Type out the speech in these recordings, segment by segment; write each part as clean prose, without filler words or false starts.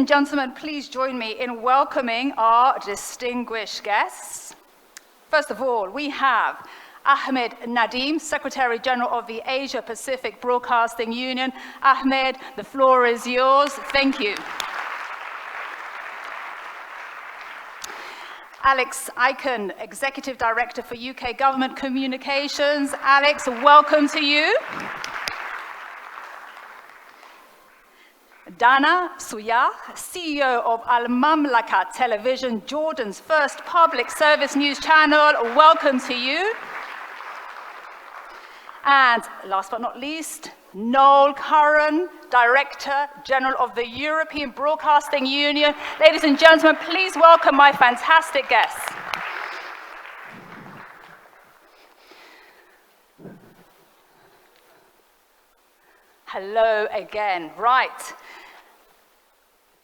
and gentlemen, please join me in welcoming our distinguished guests. First of all, we have Ahmed Nadeem, Secretary General of the Asia Pacific Broadcasting Union. Ahmed, the floor is yours. Thank you. Alex Icon, Executive Director for UK Government Communications. Alex, welcome to you. Dana Suyah, CEO of Al Mamlaka Television, Jordan's first public service news channel. Welcome to you. And last but not least, Noel Curran, Director General of the European Broadcasting Union. Ladies and gentlemen, please welcome my fantastic guests. Hello again. Right.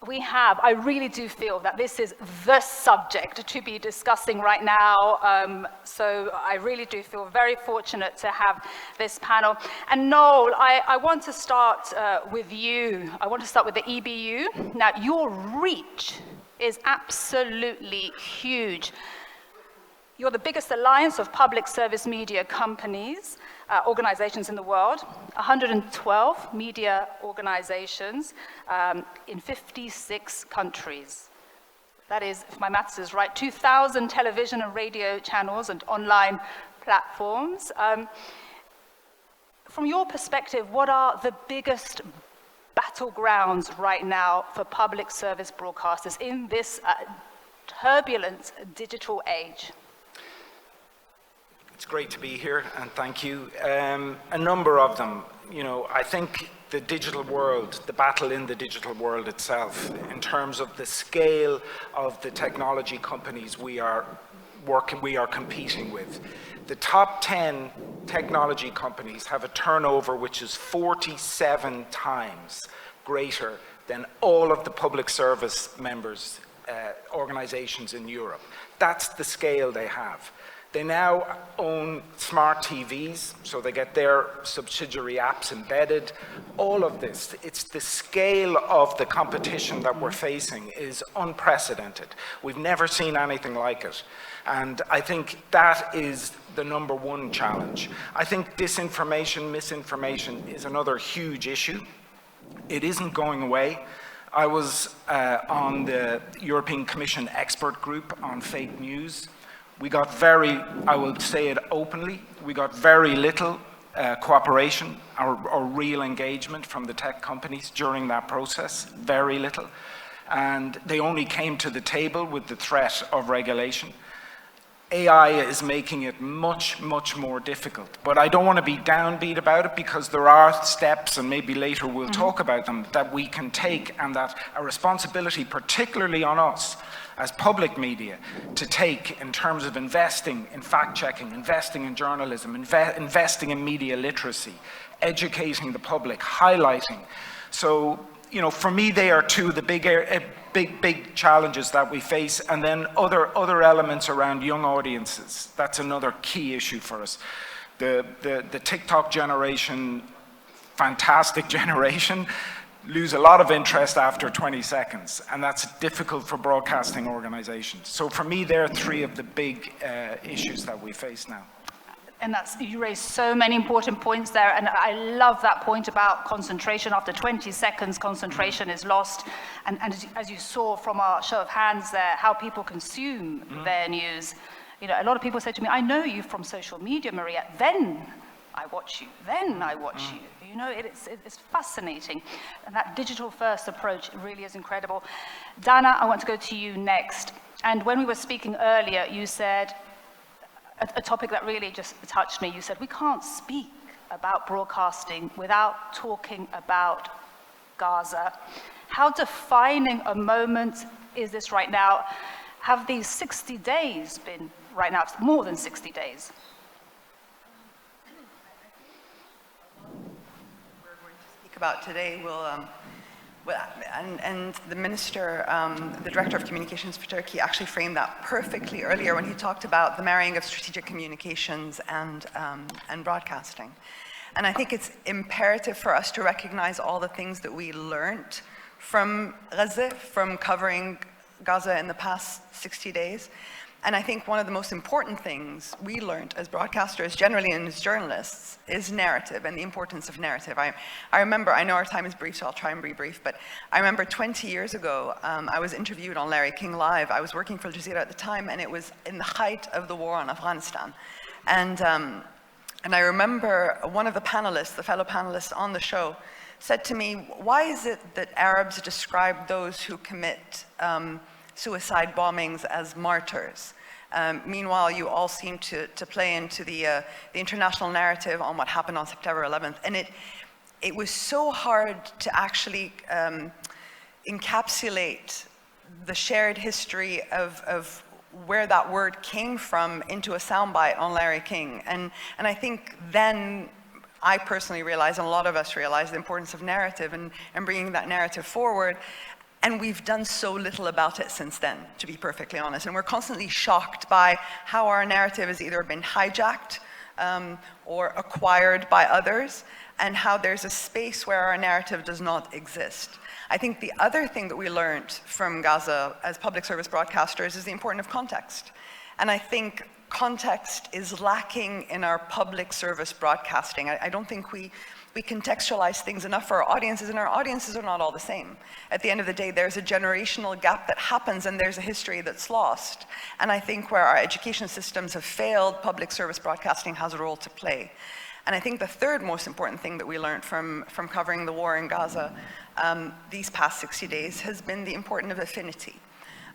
I really do feel that this is the subject to be discussing right now. So I really do feel very fortunate to have this panel. And Noel, I want to start with you. I want to start with the EBU. Now, your reach is absolutely huge. You're the biggest alliance of public service media companies, organizations in the world, 112 media organizations in 56 countries. That is, if my maths is right, 2,000 television and radio channels and online platforms. From your perspective, what are the biggest battlegrounds right now for public service broadcasters in this turbulent digital age? It's great to be here, and thank you. A number of them. I think the digital world, the battle in the digital world itself, in terms of the scale of the technology companies we are competing with. The top 10 technology companies have a turnover which is 47 times greater than all of the public service members, organizations in Europe. That's the scale they have. They now own smart TVs, so they get their subsidiary apps embedded. All of this, it's the scale of the competition that we're facing is unprecedented. We've never seen anything like it. And I think that is the number one challenge. I think disinformation, misinformation is another huge issue. It isn't going away. I was on the European Commission expert group on fake news. We got I will say it openly, we got very little cooperation or real engagement from the tech companies during that process, very little. And they only came to the table with the threat of regulation. AI is making it much, much more difficult. But I don't want to be downbeat about it because there are steps, and maybe later we'll talk about them, that we can take, and that a responsibility, particularly on us as public media, to take in terms of investing in fact-checking, investing in journalism, investing in media literacy, educating the public, highlighting. So, for me, they are two of the big challenges that we face, and then other elements around young audiences. That's another key issue for us. The TikTok generation, fantastic generation, lose a lot of interest after 20 seconds, and that's difficult for broadcasting organizations. So for me, there are three of the big issues that we face now. And you raised so many important points there, and I love that point about concentration. After 20 seconds, concentration is lost. And as you saw from our show of hands there, how people consume their news. A lot of people say to me, I know you from social media, Maria, then I watch you, It's fascinating. And that digital-first approach really is incredible. Dana, I want to go to you next. And when we were speaking earlier, you said, a topic that really just touched me, you said, we can't speak about broadcasting without talking about Gaza. How defining a moment is this right now? Have these 60 days been right now? It's more than 60 days. We're going to speak about today and the minister, the director of communications for Turkey, actually framed that perfectly earlier when he talked about the marrying of strategic communications and broadcasting. And I think it's imperative for us to recognize all the things that we learned from Gaza, from covering Gaza in the past 60 days. And I think one of the most important things we learned as broadcasters, generally and as journalists, is narrative and the importance of narrative. I remember, I know our time is brief, so I'll try and be brief, but I remember 20 years ago, I was interviewed on Larry King Live. I was working for Al Jazeera at the time, and it was in the height of the war on Afghanistan. And I remember one of the panelists, the fellow panelists on the show, said to me, why is it that Arabs describe those who commit suicide bombings as martyrs? Meanwhile, you all seem to play into the international narrative on what happened on September 11th. And it was so hard to actually encapsulate the shared history of where that word came from into a soundbite on Larry King. And I think then I personally realized, and a lot of us realized, the importance of narrative and bringing that narrative forward. And we've done so little about it since then, to be perfectly honest. And we're constantly shocked by how our narrative has either been hijacked or acquired by others, and how there's a space where our narrative does not exist. I think the other thing that we learned from Gaza as public service broadcasters is the importance of context. And I think context is lacking in our public service broadcasting. I don't think we contextualize things enough for our audiences, and our audiences are not all the same. At the end of the day, there's a generational gap that happens, and there's a history that's lost. And I think where our education systems have failed, public service broadcasting has a role to play. And I think the third most important thing that we learned from covering the war in Gaza these past 60 days has been the importance of affinity.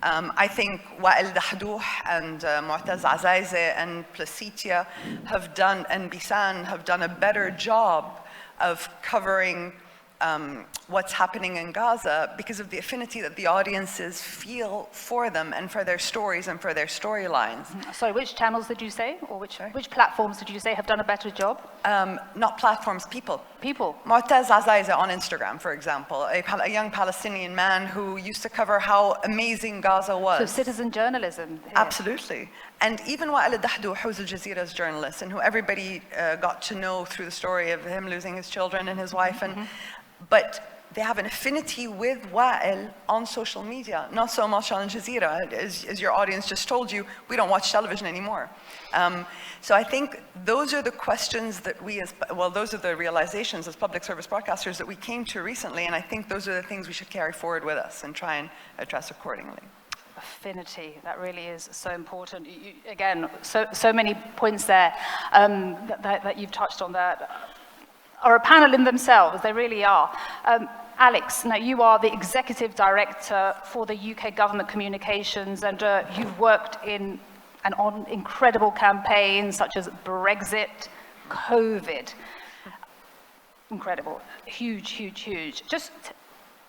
I think Wael Dahdouh and Mu'taz Azaize and Placitia have done, and Bisan have done a better job of covering what's happening in Gaza because of the affinity that the audiences feel for them and for their stories and for their storylines. Sorry, which channels did you say, or which platforms did you say have done a better job? Not platforms, people. People. Mu'taz Azaize on Instagram, for example, a young Palestinian man who used to cover how amazing Gaza was. So citizen journalism. Here. Absolutely. And even Wael Dahdouh, who's Al Jazeera's journalist, and who everybody got to know through the story of him losing his children and his wife, but they have an affinity with Wael on social media, not so much on Al Jazeera. As your audience just told you, we don't watch television anymore. So I think those are the questions that those are the realizations as public service broadcasters that we came to recently, and I think those are the things we should carry forward with us and try and address accordingly. Affinity, that really is so important. Again, so many points there that you've touched on that are a panel in themselves, they really are. Alex, now you are the Executive Director for the UK Government Communications, and you've worked in and on incredible campaigns such as Brexit, COVID. Incredible, huge, huge, huge. Just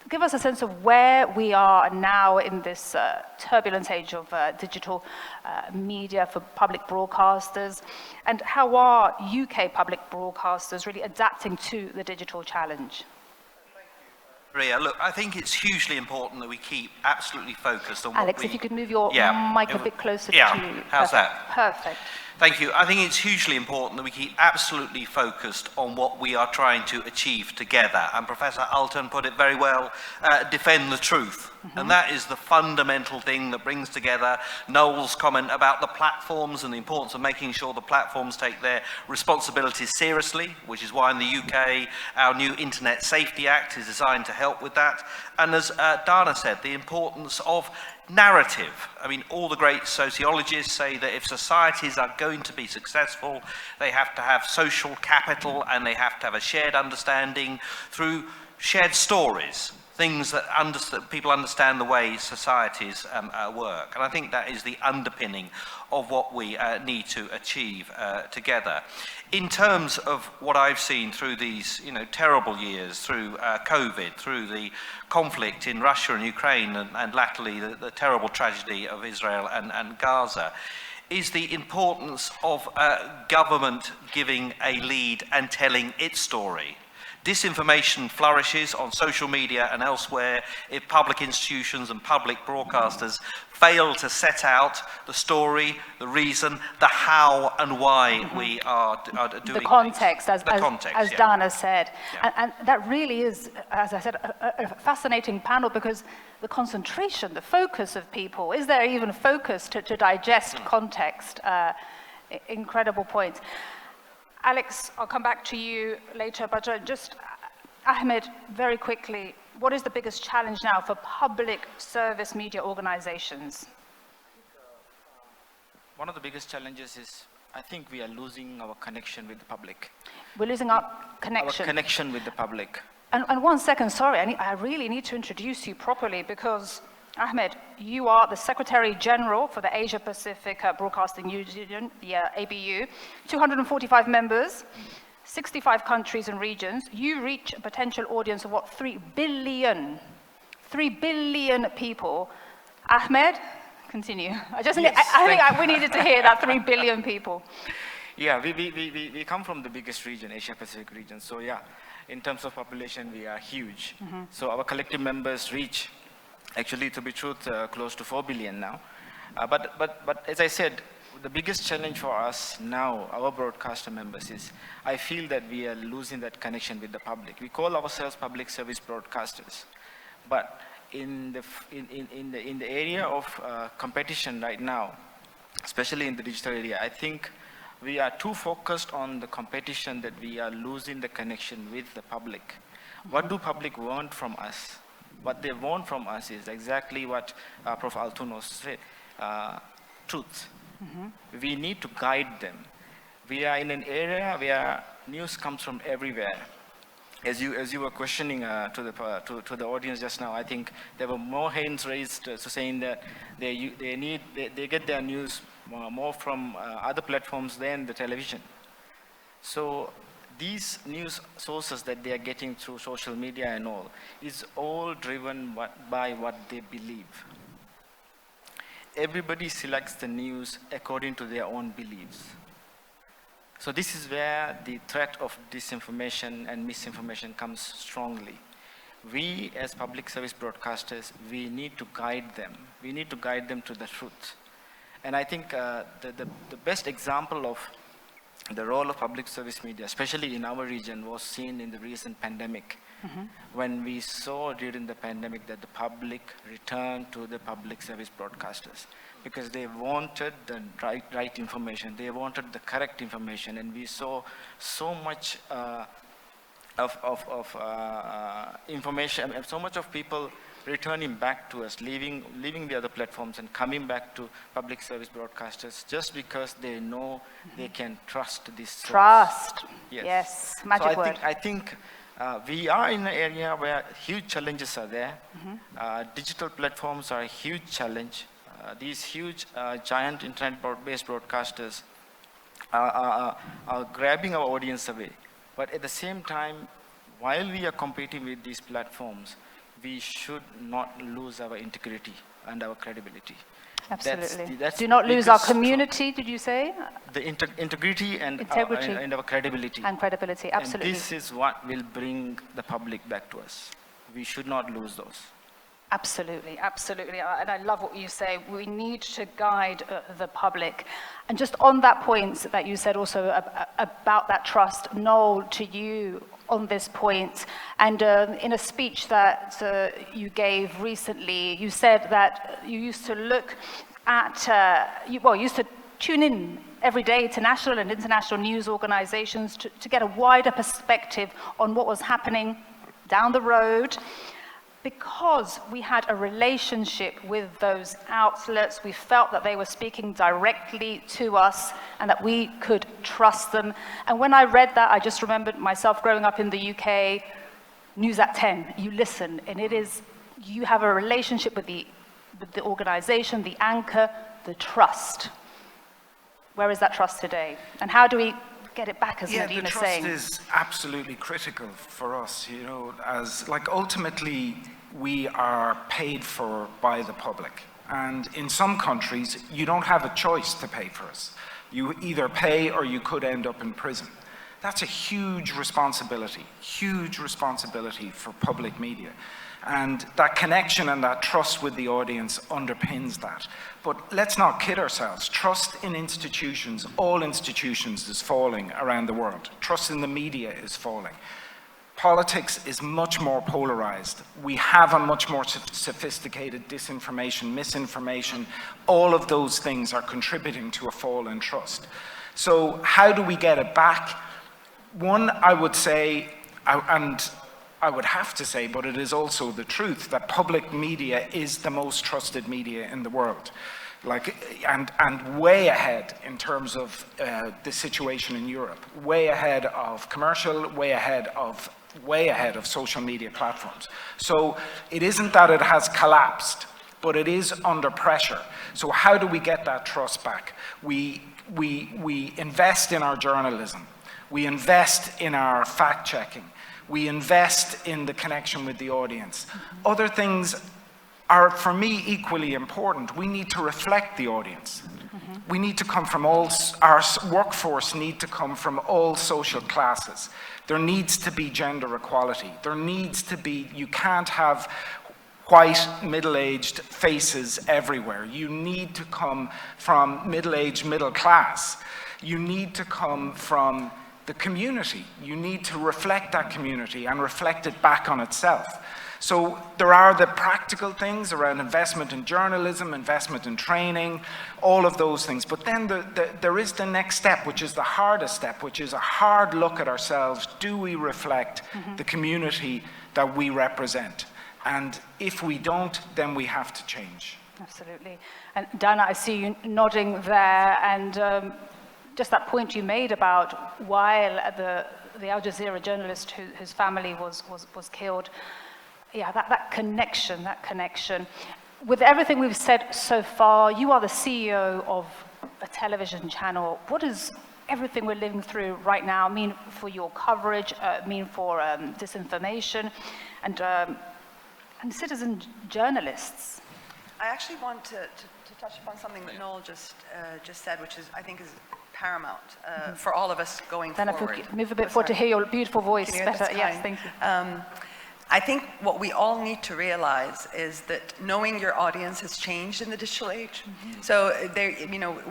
give us a sense of where we are now in this turbulent age of digital media for public broadcasters, and how are UK public broadcasters really adapting to the digital challenge? Ria, look, I think it's hugely important that we keep absolutely focused on Alex, if you could move your mic a bit closer to you. How's that? Perfect. Thank you. I think it's hugely important that we keep absolutely focused on what we are trying to achieve together. And Professor Alton put it very well, defend the truth. And that is the fundamental thing that brings together Noel's comment about the platforms and the importance of making sure the platforms take their responsibilities seriously, which is why in the UK our new Internet Safety Act is designed to help with that. And as Dana said, the importance of narrative. I mean, all the great sociologists say that if societies are going to be successful, they have to have social capital and they have to have a shared understanding through shared stories, things that people understand the way societies work. And I think that is the underpinning of what we need to achieve together. In terms of what I've seen through these terrible years, through COVID, through the conflict in Russia and Ukraine, and latterly the terrible tragedy of Israel and Gaza, is the importance of government giving a lead and telling its story. disinformation flourishes on social media and elsewhere if public institutions and public broadcasters fail to set out the story, the reason, the how and why we are doing the context, things. as Dana said. Yeah. And that really is, as I said, a fascinating panel, because the concentration, the focus of people, is there even focus to digest context? Incredible point. Alex, I'll come back to you later, but just, Ahmed, very quickly, what is the biggest challenge now for public service media organizations? One of the biggest challenges is, I think we are losing our connection with the public. We're losing our connection. Our connection with the public. And 1 second, sorry, I really need to introduce you properly, because Ahmed, you are the Secretary General for the Asia Pacific Broadcasting Union, the ABU, 245 members, 65 countries and regions. You reach a potential audience of what, 3 billion? 3 billion people. Ahmed, continue. I think we needed to hear that 3 billion people. Yeah, we come from the biggest region, Asia Pacific region. So yeah, in terms of population, we are huge. So our collective members reach, actually, to be truth, close to 4 billion now. But as I said, the biggest challenge for us now, our broadcaster members, is I feel that we are losing that connection with the public. We call ourselves public service broadcasters, but in the area of competition right now, especially in the digital area, I think we are too focused on the competition that we are losing the connection with the public. What do public want from us? What they want from us is exactly what Prof. Altunos said, truth. We need to guide them. We are in an area where news comes from everywhere. As you were questioning to the audience just now, I think there were more hands raised to saying that they get their news more from other platforms than the television. So these news sources that they are getting through social media and all is all driven by what they believe. Everybody selects the news according to their own beliefs. So this is where the threat of disinformation and misinformation comes strongly. We, as public service broadcasters, we need to guide them. We need to guide them to the truth. And I think the best example of the role of public service media, especially in our region, was seen in the recent pandemic, when we saw during the pandemic that the public returned to the public service broadcasters because they wanted the right information, they wanted the correct information, and we saw so much of information, and so much of people returning back to us, leaving the other platforms and coming back to public service broadcasters just because they know they can trust this source. Trust. Yes, magic word. I think we are in an area where huge challenges are there. Digital platforms are a huge challenge. These huge, giant internet-based broadcasters are grabbing our audience away. But at the same time, while we are competing with these platforms, we should not lose our integrity and our credibility. Absolutely. That's do not lose our community, did you say? The integrity and our credibility. And credibility, absolutely. And this is what will bring the public back to us. We should not lose those. Absolutely, absolutely. And I love what you say. We need to guide the public. And just on that point that you said also about that trust, Noel, to you on this point, and in a speech that you gave recently, you said that you used to look at, you used to tune in every day to national and international news organizations to get a wider perspective on what was happening down the road. Because we had a relationship with those outlets, we felt that they were speaking directly to us and that we could trust them. And when I read that, I just remembered myself growing up in the UK, News at 10, you listen, and you have a relationship with the organization, the anchor, the trust. Where is that trust today? And how do we get it back, as Nadine is saying? The trust is absolutely critical for us, as ultimately we are paid for by the public. And in some countries, you don't have a choice to pay for us. You either pay or you could end up in prison. That's a huge responsibility for public media. And that connection and that trust with the audience underpins that. But let's not kid ourselves. Trust in institutions, all institutions, is falling around the world. Trust in the media is falling. Politics is much more polarized. We have a much more sophisticated disinformation, misinformation. All of those things are contributing to a fall in trust. So how do we get it back? One, I would say, and I would have to say, but it is also the truth, that public media is the most trusted media in the world. And way ahead in terms of the situation in Europe, way ahead of commercial, way ahead of social media platforms. So it isn't that it has collapsed, but it is under pressure. So how do we get that trust back? We invest in our journalism. We invest in our fact-checking. We invest in the connection with the audience. Other things are, for me, equally important. We need to reflect the audience. We need to come from all, our workforce need to come from all social classes. There needs to be gender equality. There needs to be, you can't have white, middle-aged faces everywhere. You need to come from middle-aged, middle class. You need to come from the community. You need to reflect that community and reflect it back on itself. So there are the practical things around investment in journalism, investment in training, all of those things. But then there is the next step, which is the hardest step, which is a hard look at ourselves. Do we reflect the community that we represent? And if we don't, then we have to change. Absolutely. And Dana, I see you nodding there, and just that point you made about while the Al Jazeera journalist whose family was killed, yeah, that connection. With everything we've said so far, you are the CEO of a television channel. What does everything we're living through right now mean for your coverage, mean for disinformation and citizen journalists? I actually want to touch upon something that Noel just said, which I think is paramount for all of us going Then forward. If we move a bit forward to hear your beautiful voice better. Yes, thank you. I think what we all need to realize is that knowing your audience has changed in the digital age. So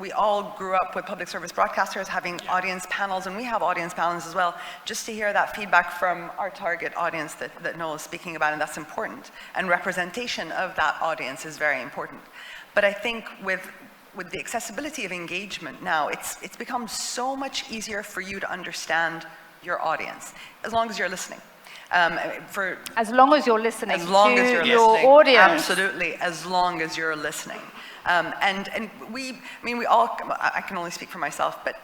we all grew up with public service broadcasters having audience panels, and we have audience panels as well, just to hear that feedback from our target audience that Noel is speaking about, and that's important. And representation of that audience is very important. But I think with the accessibility of engagement now, it's become so much easier for you to understand your audience, as long as you're listening. As long as you're listening as long to as you're your listening, audience. absolutely, as long as you're listening. And we all, I can only speak for myself, but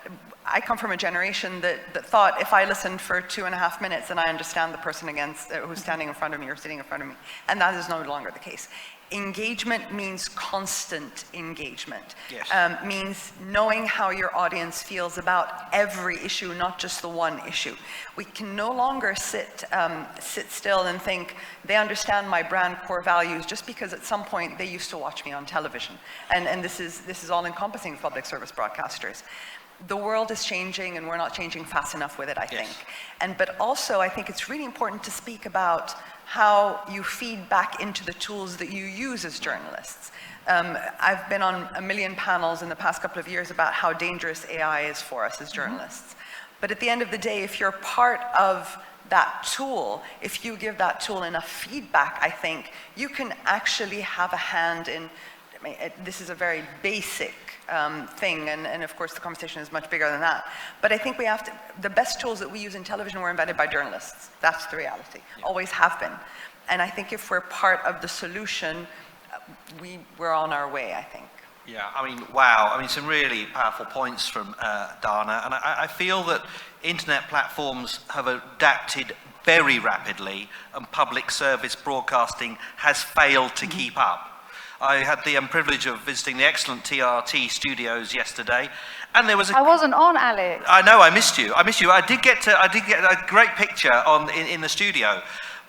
I come from a generation that thought if I listened for 2.5 minutes, then I understand the person who's standing in front of me or sitting in front of me. And that is no longer the case. Engagement means constant engagement. Yes. Means knowing how your audience feels about every issue, not just the one issue. We can no longer sit still and think they understand my brand core values just because at some point they used to watch me on television. And this is all encompassing public service broadcasters. The world is changing, and we're not changing fast enough with it, I think. But also, I think it's really important to speak about how you feed back into the tools that you use as journalists. I've been on a million panels in the past couple of years about how dangerous AI is for us as journalists. But at the end of the day, if you're part of that tool, if you give that tool enough feedback, I think you can actually have a hand in, this is a very basic thing, and of course the conversation is much bigger than that. But I think the best tools that we use in television were invented by journalists. That's the reality, always have been. And I think if we're part of the solution, we're on our way, I think. Yeah, I mean, wow. I mean, some really powerful points from Dana. And I feel that internet platforms have adapted very rapidly, and public service broadcasting has failed to keep up. I had the privilege of visiting the excellent TRT studios yesterday, and there was I wasn't on, Alex. I know, I missed you. I did get a great picture in the studio.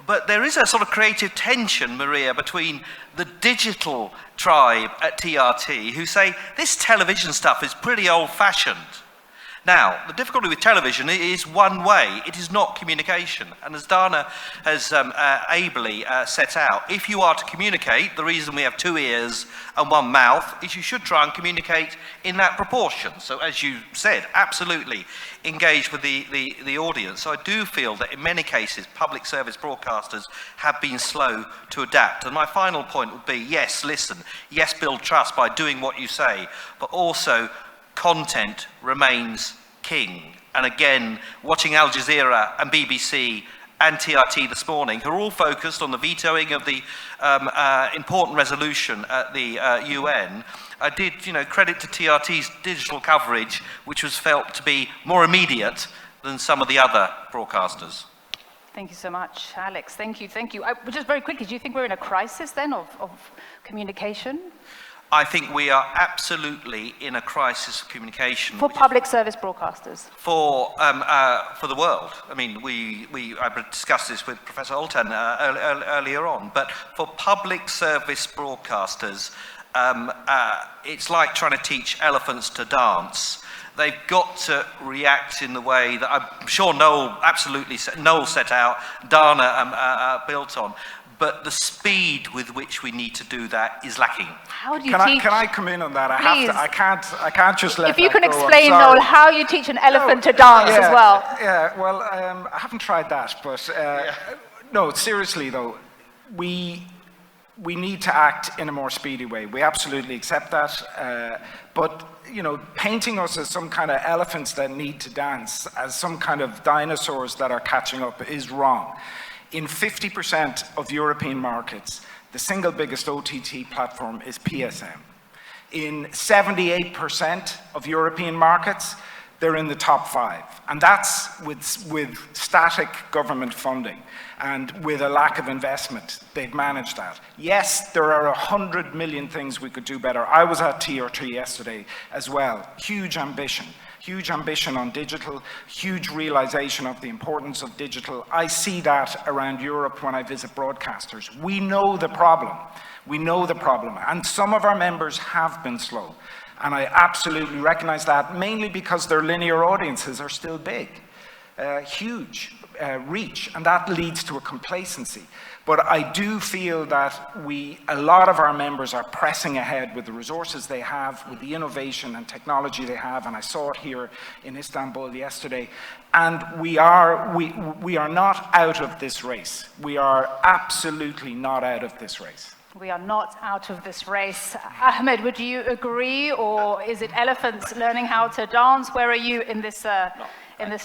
But there is a sort of creative tension, Maria, between the digital tribe at TRT who say this television stuff is pretty old-fashioned, Now, the difficulty with television is one way. It is not communication. And as Dana has ably set out, if you are to communicate, the reason we have 2 ears and 1 mouth is you should try and communicate in that proportion. So as you said, absolutely engage with the audience. So I do feel that in many cases, public service broadcasters have been slow to adapt. And my final point would be, yes, listen, yes, build trust by doing what you say, but also content remains king. And again, watching Al Jazeera and BBC and TRT this morning, who are all focused on the vetoing of the important resolution at the UN, I did, credit to TRT's digital coverage, which was felt to be more immediate than some of the other broadcasters. Thank you so much, Alex. Thank you. Just very quickly, do you think we're in a crisis then of communication? I think we are absolutely in a crisis of communication. For public service broadcasters? For the world. I mean, I discussed this with Professor Altan earlier on, but for public service broadcasters, it's like trying to teach elephants to dance. They've got to react in the way that I'm sure Noel set out, Dana built on. But the speed with which we need to do that is lacking. How do you teach? Can I come in on that? Please. I can't just let If you that can go. explain, Noel, how you teach an elephant to dance as well. Yeah, well, I haven't tried that, but no, seriously though, we need to act in a more speedy way. We absolutely accept that, but painting us as some kind of elephants that need to dance, as some kind of dinosaurs that are catching up is wrong. In 50% of European markets, the single biggest OTT platform is PSM. In 78% of European markets, they're in the top 5. And that's with static government funding and with a lack of investment. They've managed that. Yes, there are 100 million things we could do better. I was at TRT yesterday as well. Huge ambition on digital, huge realization of the importance of digital. I see that around Europe when I visit broadcasters. We know the problem. And some of our members have been slow. And I absolutely recognize that, mainly because their linear audiences are still big, huge reach, and that leads to a complacency. But I do feel that a lot of our members are pressing ahead with the resources they have, with the innovation and technology they have, and I saw it here in Istanbul yesterday. And we are not out of this race. We are absolutely not out of this race. We are not out of this race. Ahmed, would you agree, or is it elephants learning how to dance? Where are you in this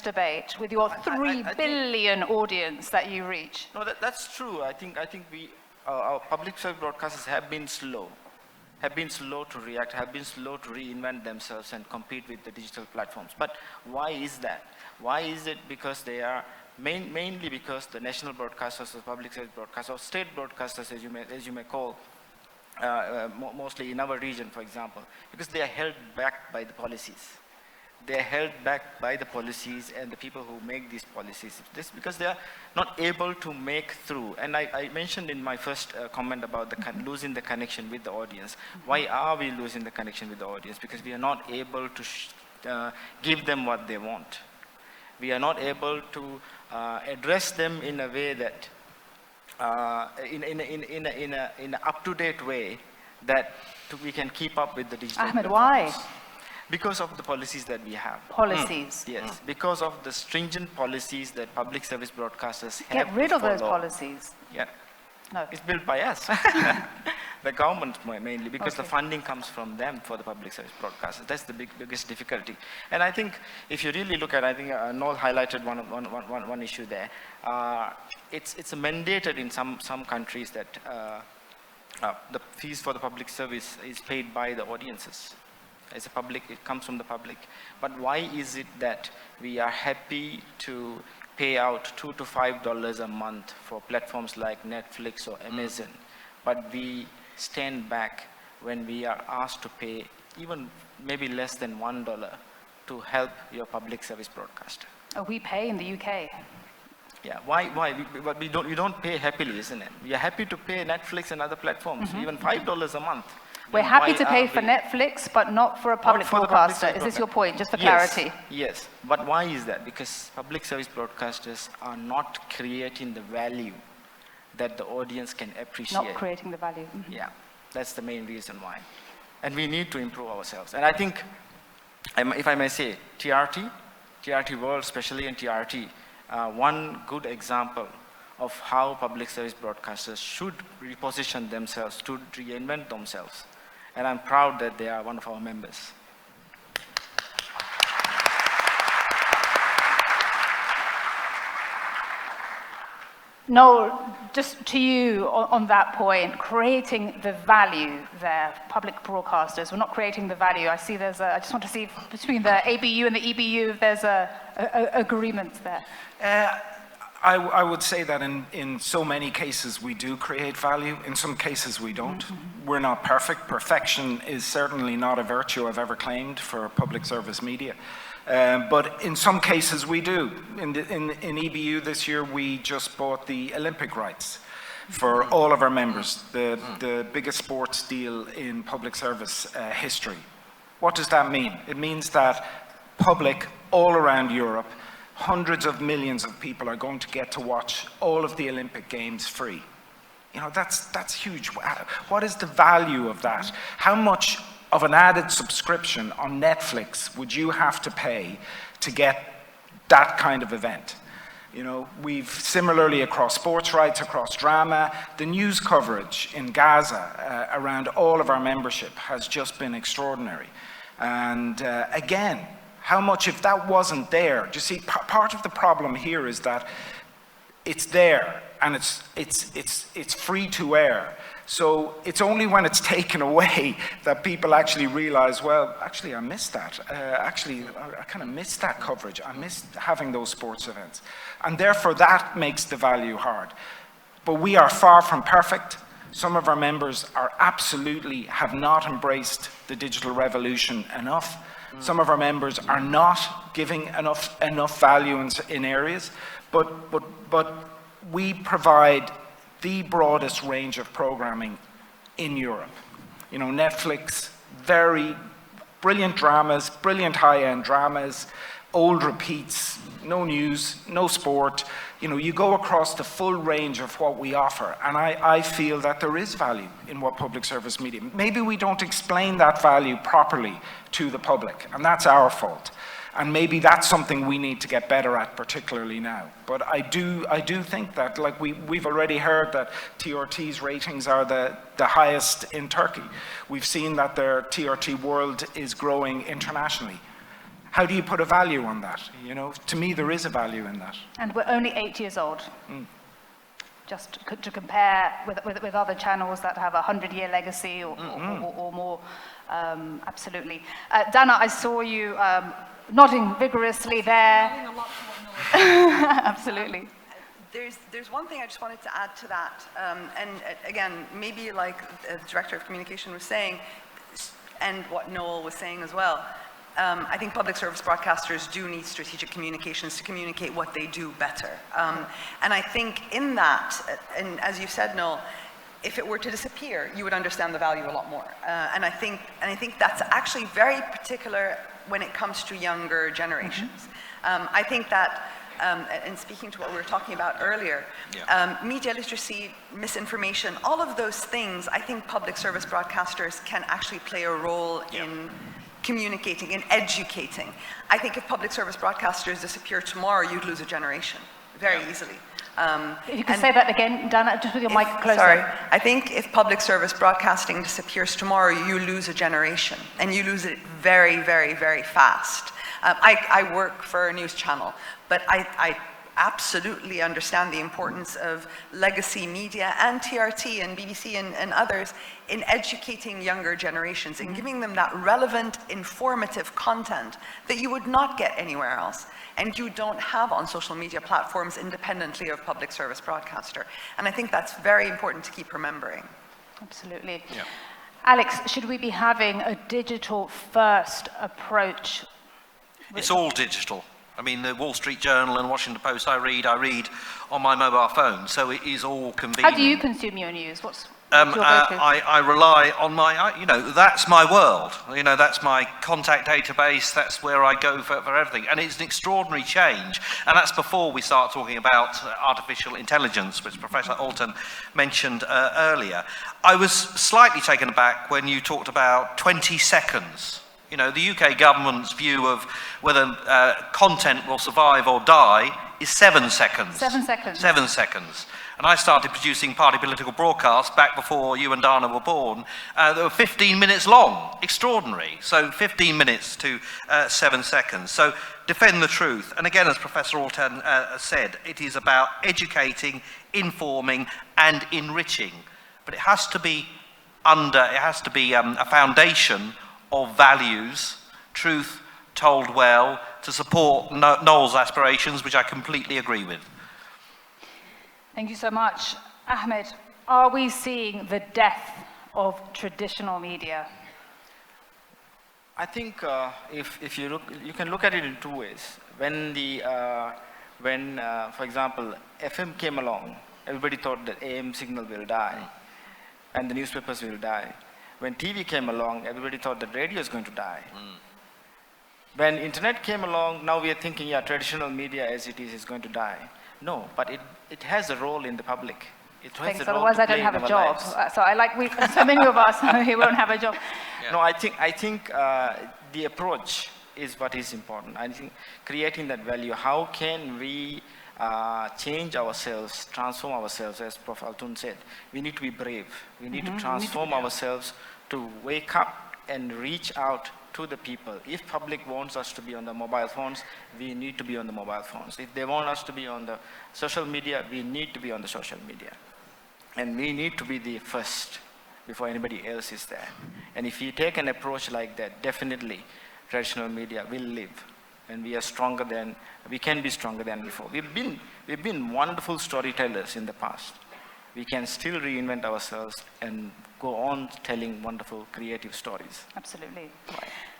debate with your 3 billion audience that you reach? No, that's true. I think our public service broadcasters have been slow to react, have been slow to reinvent themselves and compete with the digital platforms. But why is that? Why is it? Because they are mainly because the national broadcasters, the public service broadcasters, or state broadcasters, as you may call, mostly in our region, for example, because they are held back by the policies. They are held back by the policies and the people who make these policies. This because they are not able to make through. And I mentioned in my first comment about losing the connection with the audience. Why are we losing the connection with the audience? Because we are not able to give them what they want. We are not able to address them in a way that, in an up-to-date way, that we can keep up with the digital Ahmed, platforms. why? Because of the policies that we have. Policies? Yes, because of the stringent policies that public service broadcasters have. Get rid of those policies. Yeah. No. It's built by us. The government mainly, because the funding comes from them for the public service broadcasters. That's the biggest difficulty. And I think if you really look at, I think Noel highlighted one issue there. It's mandated in some countries that the fees for the public service is paid by the audiences. As a public, it comes from the public. But why is it that we are happy to pay out $2 to $5 a month for platforms like Netflix or Amazon, but we stand back when we are asked to pay even maybe less than $1 to help your public service broadcaster? Oh, we pay in the UK. Yeah, why? But you don't pay happily, isn't it? We are happy to pay Netflix and other platforms, even $5 a month. We're then happy why to pay are for we- Netflix, but not for a public for the broadcaster. service Is this your broadcast- point, just for Yes, clarity? Yes, but why is that? Because public service broadcasters are not creating the value that the audience can appreciate. Not creating the value. Yeah, that's the main reason why. And we need to improve ourselves. And I think, if I may say, TRT World especially, and TRT, one good example of how public service broadcasters should reposition themselves, to reinvent themselves. And I'm proud that they are one of our members. Noel, just to you on that point, creating the value there, public broadcasters, we're not creating the value. I see I just want to see if between the ABU and the EBU, if there's a agreement there. I would say that in so many cases we do create value. In some cases we don't. We're not perfect. Perfection is certainly not a virtue I've ever claimed for public service media. But in some cases we do. In EBU this year we just bought the Olympic rights for all of our members, the biggest sports deal in public service history. What does that mean? It means that public all around Europe, hundreds of millions of people are going to get to watch all of the Olympic Games free. You know, that's huge. What is the value of that? How much of an added subscription on Netflix would you have to pay to get that kind of event? You know, we've similarly across sports rights, across drama, the news coverage in Gaza around all of our membership has just been extraordinary. And again, how much, if that wasn't there, do you see, part of the problem here is that it's there and it's free to air. So it's only when it's taken away that people actually realize, well, actually I missed that. Actually, I kind of missed that coverage. I missed having those sports events. And therefore that makes the value hard. But we are far from perfect. Some of our members are absolutely have not embraced the digital revolution enough. Some of our members are not giving enough value in areas, but we provide the broadest range of programming in Europe. You know, Netflix, very brilliant dramas, brilliant high-end dramas, old repeats, no news, no sport. You know, you go across the full range of what we offer, and I feel that there is value in what public service media. Maybe we don't explain that value properly to the public, and that's our fault. And maybe that's something we need to get better at, particularly now. But I do think that, like we've already heard that TRT's ratings are the highest in Turkey. We've seen that their TRT World is growing internationally. How do you put a value on that? You know, to me, there is a value in that. And we're only 8 years old. Just to compare with other channels that have a 100-year legacy or more, absolutely. Dana, I saw you nodding vigorously there. Adding a lot to what Noel Absolutely. There's one thing I just wanted to add to that, and again, maybe like the Director of Communication was saying, and what Noel was saying as well, I think public service broadcasters do need strategic communications to communicate what they do better. And I think in that, and as you said, Noel, if it were to disappear, you would understand the value a lot more. And I think that's actually very particular when it comes to younger generations. I think that, and speaking to what we were talking about earlier, media literacy, misinformation, all of those things, I think public service broadcasters can actually play a role in communicating and educating. I think if public service broadcasters disappear tomorrow, you'd lose a generation very easily. If you could say that again, Dana, just with your mic closer. Sorry. I think if public service broadcasting disappears tomorrow, you lose a generation, and you lose it very, very, very fast. I work for a news channel, but I absolutely understand the importance of legacy media and TRT and BBC and others in educating younger generations and giving them that relevant, informative content that you would not get anywhere else and you don't have on social media platforms independently of public service broadcaster. And I think that's very important to keep remembering. Absolutely. Yeah. Alex, should we be having a digital-first approach? It's all digital. I mean, the Wall Street Journal and Washington Post I read on my mobile phone, so it is all convenient. How do you consume your news? I rely on my, that's my world. That's my contact database. That's where I go for everything. And it's an extraordinary change. And that's before we start talking about artificial intelligence, which Professor Alton mentioned earlier. I was slightly taken aback when you talked about 20 seconds. The UK government's view of whether content will survive or die is 7 seconds. 7 seconds. 7 seconds. And I started producing party political broadcasts back before you and Dana were born. They were 15 minutes long. Extraordinary. So 15 minutes to 7 seconds. So defend the truth. And again, as Professor Alton said, it is about educating, informing, and enriching. But it has to be a foundation of values, truth told well, to support Noel's aspirations, which I completely agree with. Thank you so much. Ahmed, are we seeing the death of traditional media? I think if you look, you can look at it in two ways. When for example, FM came along, everybody thought that AM signal will die and the newspapers will die. When TV came along, everybody thought that radio is going to die. When internet came along, now we are thinking, yeah, traditional media as it is going to die. No, but it has a role in the public. It has Thanks, a role otherwise to I don't play have in a our job. lives. So so many of us, we won't have a job. Yeah. No, I think the approach is what is important. I think creating that value, how can we change ourselves, transform ourselves, as Prof. Alton said. We need to be brave. We need to transform ourselves to wake up and reach out to the people. If public wants us to be on the mobile phones, we need to be on the mobile phones. If they want us to be on the social media, we need to be on the social media. And we need to be the first before anybody else is there. And if we take an approach like that, definitely traditional media will live. And we can be stronger than before. We've been wonderful storytellers in the past. We can still reinvent ourselves and go on telling wonderful creative stories. Absolutely.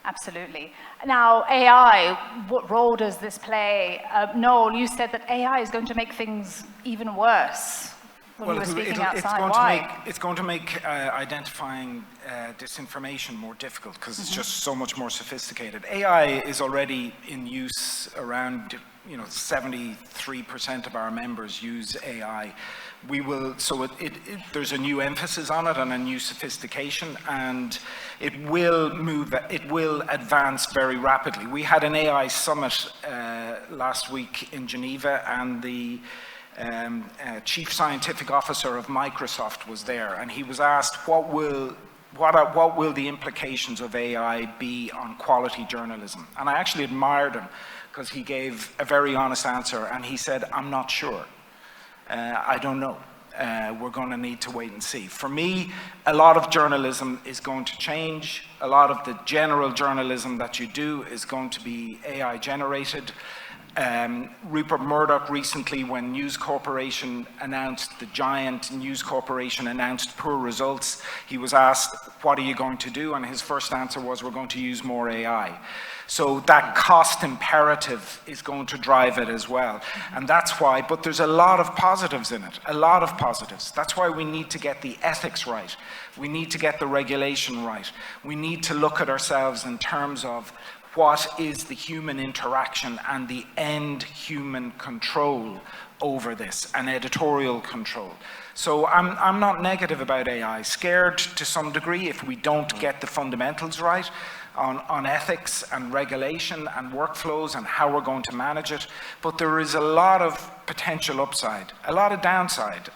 Absolutely. Now, AI, what role does this play? Noel, you said that AI is going to make things even worse when you were speaking outside. Why? It's going to make identifying disinformation more difficult because it's just so much more sophisticated. AI is already in use around 73% of our members use AI. There's a new emphasis on it and a new sophistication, and it will advance very rapidly. We had an AI summit last week in Geneva, and the chief scientific officer of Microsoft was there, and he was asked what will the implications of AI be on quality journalism. And I actually admired him because he gave a very honest answer, and he said, I'm not sure. I don't know. We're going to need to wait and see. For me, a lot of journalism is going to change. A lot of the general journalism that you do is going to be AI generated. Rupert Murdoch recently, when News Corporation announced, the giant News Corporation announced poor results, he was asked, what are you going to do? And his first answer was, we're going to use more AI. So that cost imperative is going to drive it as well. And that's why, but there's a lot of positives in it, a lot of positives. That's why we need to get the ethics right. We need to get the regulation right. We need to look at ourselves in terms of what is the human interaction and the end human control over this, and editorial control. So I'm not negative about AI. Scared to some degree if we don't get the fundamentals right on ethics and regulation and workflows and how we're going to manage it. But there is a lot of potential upside, a lot of downside,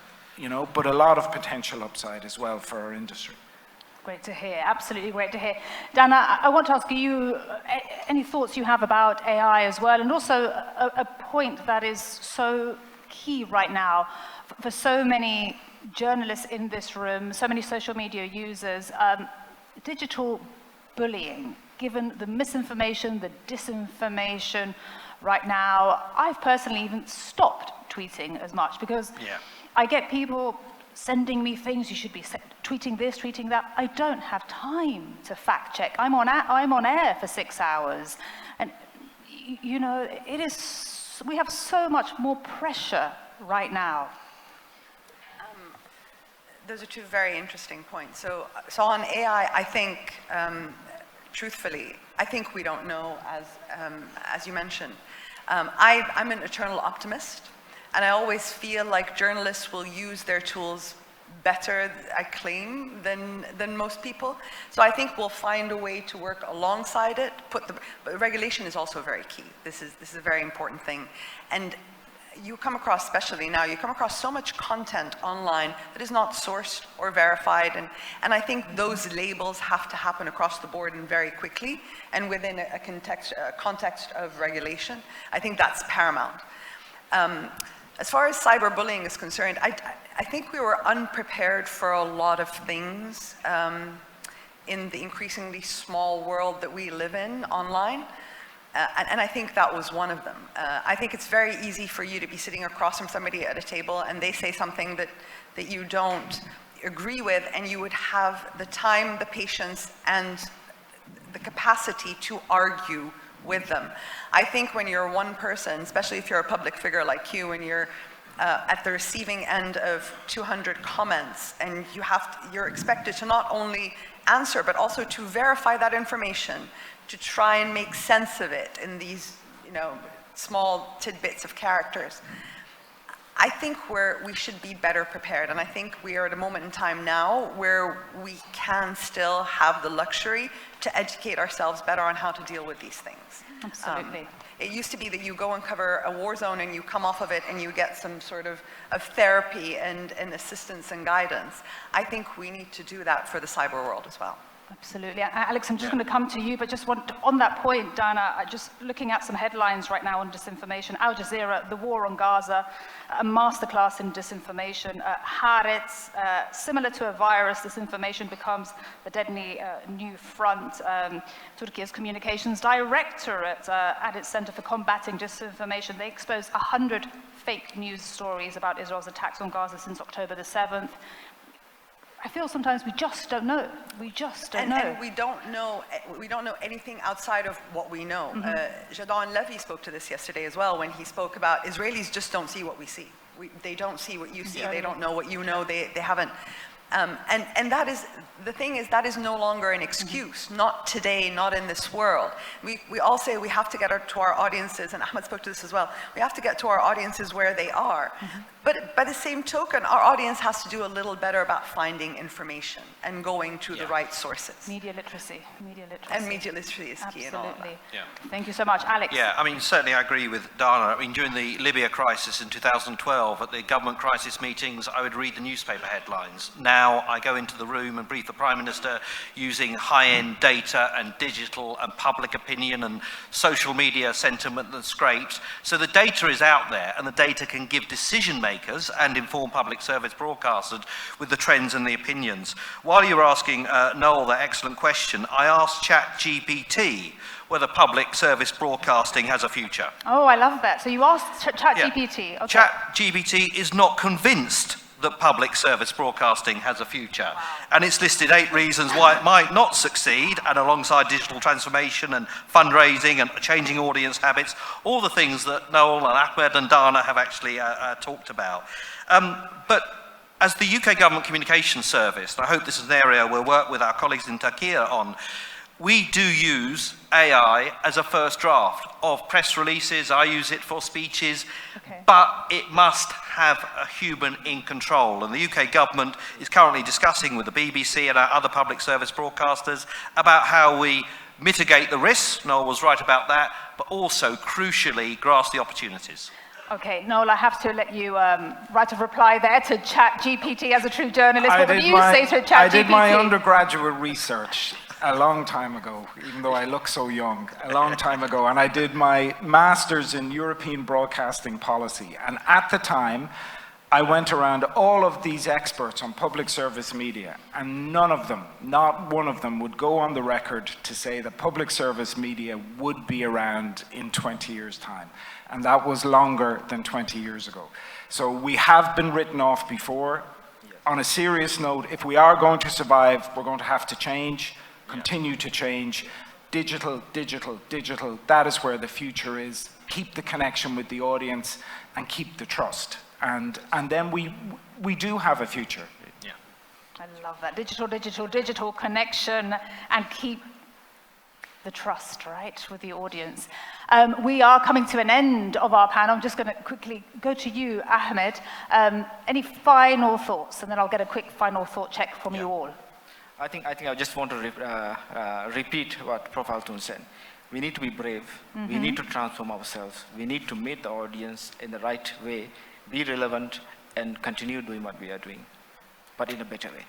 but a lot of potential upside as well for our industry. Great to hear, absolutely great to hear. Dana, I want to ask you any thoughts you have about AI as well, and also a point that is so key right now for so many journalists in this room, so many social media users, digital bullying. Given the misinformation, the disinformation right now, I've personally even stopped tweeting as much because I get people sending me things, you should be tweeting this, tweeting that. I don't have time to fact check. I'm on air for 6 hours. And we have so much more pressure right now. Those are two very interesting points. So on AI, I think, truthfully, I think we don't know, as you mentioned. I'm an eternal optimist, and I always feel like journalists will use their tools better, I claim, than most people. So I think we'll find a way to work alongside it. But regulation is also very key. This is a very important thing. And you come across, especially now, you come across so much content online that is not sourced or verified, and I think those labels have to happen across the board and very quickly, and within a context of regulation. I think that's paramount. As far as cyberbullying is concerned, I think we were unprepared for a lot of things in the increasingly small world that we live in online. And I think that was one of them. I think it's very easy for you to be sitting across from somebody at a table and they say something that you don't agree with, and you would have the time, the patience, and the capacity to argue with them. I think when you're one person, especially if you're a public figure like you, and you're at the receiving end of 200 comments, and you're expected to not only answer, but also to verify that information, to try and make sense of it in these, small tidbits of characters. I think we should be better prepared, and I think we are at a moment in time now where we can still have the luxury to educate ourselves better on how to deal with these things. Absolutely. It used to be that you go and cover a war zone and you come off of it and you get some sort of therapy and assistance and guidance. I think we need to do that for the cyber world as well. Absolutely. Alex, I'm just going to come to you, but just on that point, Dana, just looking at some headlines right now on disinformation. Al Jazeera, the war on Gaza, a masterclass in disinformation. Haaretz, similar to a virus, disinformation becomes the deadly new front. Turkey's communications directorate at its Center for Combating Disinformation, they exposed 100 fake news stories about Israel's attacks on Gaza since October the 7th. I feel sometimes we just don't know. We just don't know. And we don't know anything outside of what we know. Jadon Levy spoke to this yesterday as well, when he spoke about Israelis just don't see what we see. They don't see what you see. They don't know what you know. They haven't. And that is, the thing is, that is no longer an excuse. Not today, not in this world. We all say we have to get to our audiences, and Ahmed spoke to this as well. We have to get to our audiences where they are. But by the same token, our audience has to do a little better about finding information and going to the right sources. Media literacy. And media literacy is key in all of that. Yeah. Thank you so much. Alex? Yeah, I mean, certainly I agree with Dana. I mean, during the Libya crisis in 2012, at the government crisis meetings, I would read the newspaper headlines. Now I go into the room and brief the Prime Minister using high-end data and digital and public opinion and social media sentiment and scrapes. So the data is out there, and the data can give decision makers and inform public service broadcasters with the trends and the opinions. While you were asking Noel that excellent question, I asked ChatGPT whether public service broadcasting has a future. Oh, I love that. So you asked ChatGPT. Yeah. Okay. ChatGPT is not convinced that public service broadcasting has a future. Wow. And it's listed 8 reasons why it might not succeed, and alongside digital transformation and fundraising and changing audience habits, all the things that Noel and Ahmed and Dana have actually talked about. But as the UK Government Communications Service, and I hope this is an area we'll work with our colleagues in Turkey on, we do use AI as a first draft of press releases. I use it for speeches, but it must have a human in control. And the UK government is currently discussing with the BBC and our other public service broadcasters about how we mitigate the risks. Noel was right about that, but also crucially grasp the opportunities. Okay, Noel, I have to let you write a reply there to ChatGPT as a true journalist. What would you say to ChatGPT? I did my undergraduate research a long time ago, even though I look so young, a long time ago, and I did my master's in European broadcasting policy. And at the time, I went around all of these experts on public service media, and none of them, not one of them, would go on the record to say that public service media would be around in 20 years' time. And that was longer than 20 years ago. So we have been written off before. On a serious note, if we are going to survive, we're going to have to change. Continue to change. Digital, digital, digital. That is where the future is. Keep the connection with the audience and keep the trust. And then we do have a future. Yeah. I love that. Digital connection, and keep the trust, right, with the audience. We are coming to an end of our panel. I'm just going to quickly go to you, Ahmed. Any final thoughts? And then I'll get a quick final thought check from you all. I think I just want to repeat what Prof. Altun said. We need to be brave. We need to transform ourselves. We need to meet the audience in the right way, be relevant, and continue doing what we are doing, but in a better way.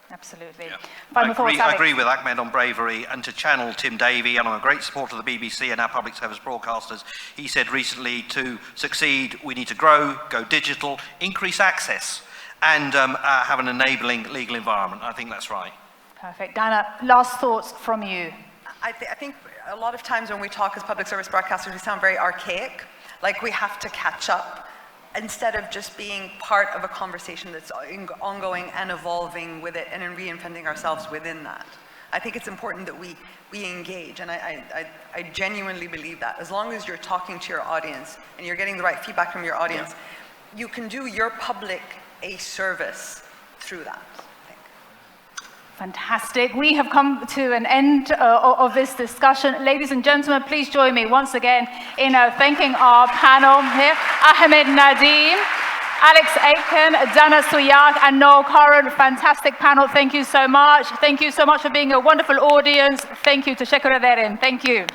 Absolutely. Yeah. Final thoughts, I Alex? agree with Ahmed on bravery, and to channel Tim Davie, and I'm a great supporter of the BBC and our public service broadcasters. He said recently, to succeed, we need to grow, go digital, increase access, and have an enabling legal environment. I think that's right. Perfect. Dana, last thoughts from you. I think a lot of times when we talk as public service broadcasters, we sound very archaic, like we have to catch up, instead of just being part of a conversation that's ongoing and evolving with it and in reinventing ourselves within that. I think it's important that we engage, and I genuinely believe that. As long as you're talking to your audience and you're getting the right feedback from your audience, you can do your public a service through that. Fantastic. We have come to an end of this discussion. Ladies and gentlemen, please join me once again in thanking our panel here. Ahmed Nadeem, Alex Aiken, Dana Suyak, and Noel Curran. Fantastic panel. Thank you so much. Thank you so much for being a wonderful audience. Thank you. Tashakura Derin. Thank you.